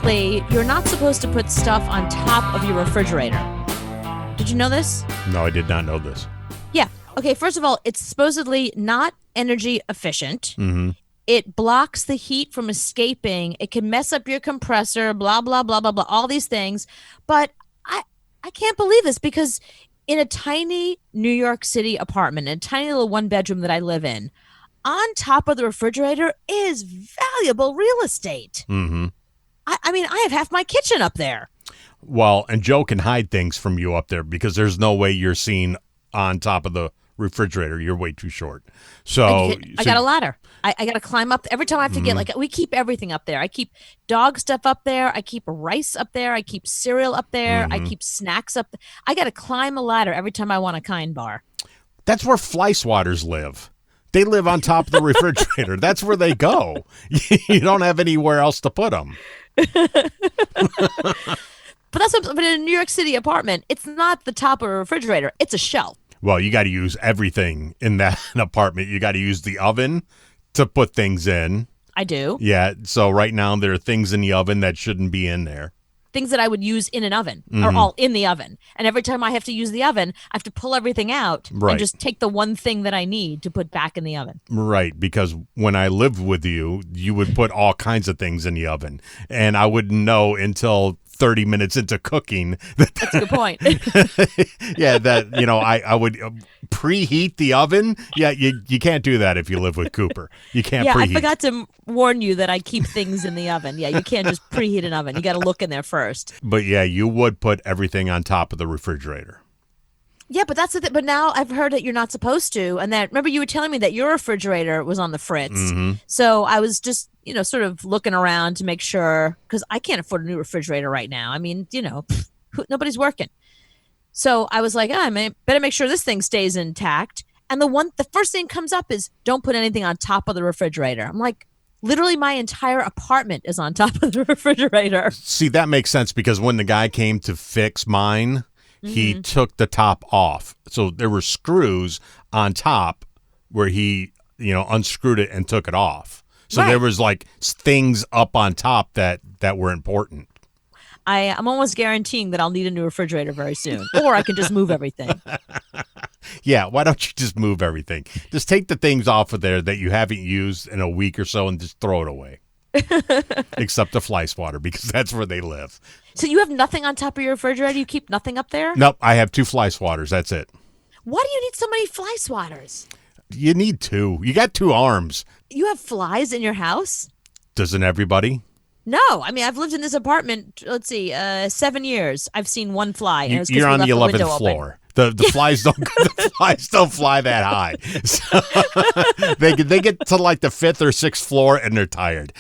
technically, you're not supposed to put stuff on top of your refrigerator. Did you know this? No, I did not know this. Yeah. Okay, first of all, it's supposedly not energy efficient. Mm-hmm. It blocks the heat from escaping. It can mess up your compressor, blah, blah, blah, blah, blah, all these things. But I can't believe this because in a tiny New York City apartment, in a tiny little one bedroom that I live in, on top of the refrigerator is valuable real estate. Mm-hmm. I mean, I have half my kitchen up there. Well, and Joe can hide things from you up there because there's no way you're seen on top of the refrigerator. You're way too short. So I got a ladder. I got to climb up. Every time I have to get, we keep everything up there. I keep dog stuff up there. I keep rice up there. I keep cereal up there. I keep snacks up there. I got to climb a ladder every time I want a Kind bar. That's where fly swatters live. They live on top of the refrigerator. That's where they go. You don't have anywhere else to put them. But in a New York City apartment, it's not the top of a refrigerator. It's a shelf. Well, you got to use everything in that apartment. You got to use the oven to put things in. I do. Yeah. So right now there are things in the oven that shouldn't be in there. Things that I would use in an oven are all in the oven. And every time I have to use the oven, I have to pull everything out and just take the one thing that I need to put back in the oven. Right, because when I lived with you, you would put all kinds of things in the oven. And I wouldn't know until 30 minutes into cooking. That's a good point. Yeah, I would preheat the oven. Yeah, you can't do that if you live with Cooper. You can't preheat. I forgot to warn you that I keep things in the oven. Yeah, you can't just preheat an oven. You got to look in there first. But yeah, you would put everything on top of the refrigerator. Yeah, but that's the thing. But now I've heard that you're not supposed to. And that, remember you were telling me that your refrigerator was on the fritz. Mm-hmm. So I was just, sort of looking around to make sure, because I can't afford a new refrigerator right now. I mean, nobody's working. So I was like, I better make sure this thing stays intact. And the first thing comes up is don't put anything on top of the refrigerator. I'm like, literally my entire apartment is on top of the refrigerator. See, that makes sense because when the guy came to fix mine, he took the top off. So there were screws on top where he, unscrewed it and took it off. So there was things up on top that were important. I'm almost guaranteeing that I'll need a new refrigerator very soon. Or I can just move everything. Yeah, why don't you just move everything? Just take the things off of there that you haven't used in a week or so and just throw it away. Except the fly swatter, because that's where they live. So you have nothing on top of your refrigerator? You keep nothing up there? Nope, I have 2 fly swatters. That's it. Why do you need so many fly swatters? You need 2. You got 2 arms. You have flies in your house? Doesn't everybody? No. I mean, I've lived in this apartment, 7 years. I've seen one fly. And You're on the 11th floor. The flies don't fly that high. So they get to like the 5th or 6th floor and they're tired.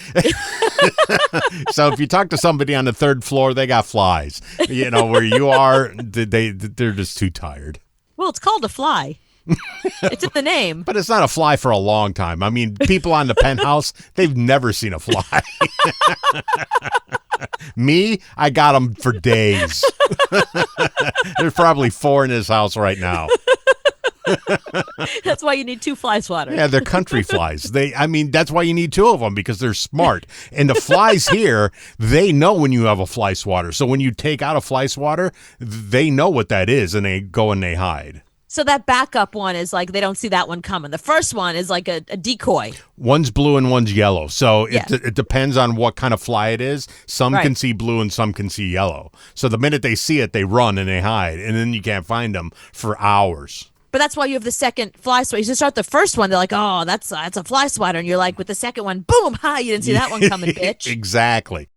So if you talk to somebody on the 3rd floor, they got flies. Where you are, they're just too tired. Well, it's called a fly. It's in the name. But it's not a fly for a long time. I mean, people on the penthouse, they've never seen a fly. Me, I got them for days. There's probably 4 in this house right now. That's why you need 2 fly swatters. Yeah, they're country flies. That's why you need 2 of them, because they're smart. And the flies here, they know when you have a fly swatter. So when you take out a fly swatter, they know what that is, and they go and they hide. So that backup one is like they don't see that one coming. The first one is like a decoy. One's blue and one's yellow. So it depends on what kind of fly it is. Some can see blue and some can see yellow. So the minute they see it, they run and they hide. And then you can't find them for hours. But that's why you have the second fly swatter. You just start the first one, they're like, oh, that's a fly swatter. And you're like, with the second one, boom, hi, you didn't see that one coming, bitch. Exactly.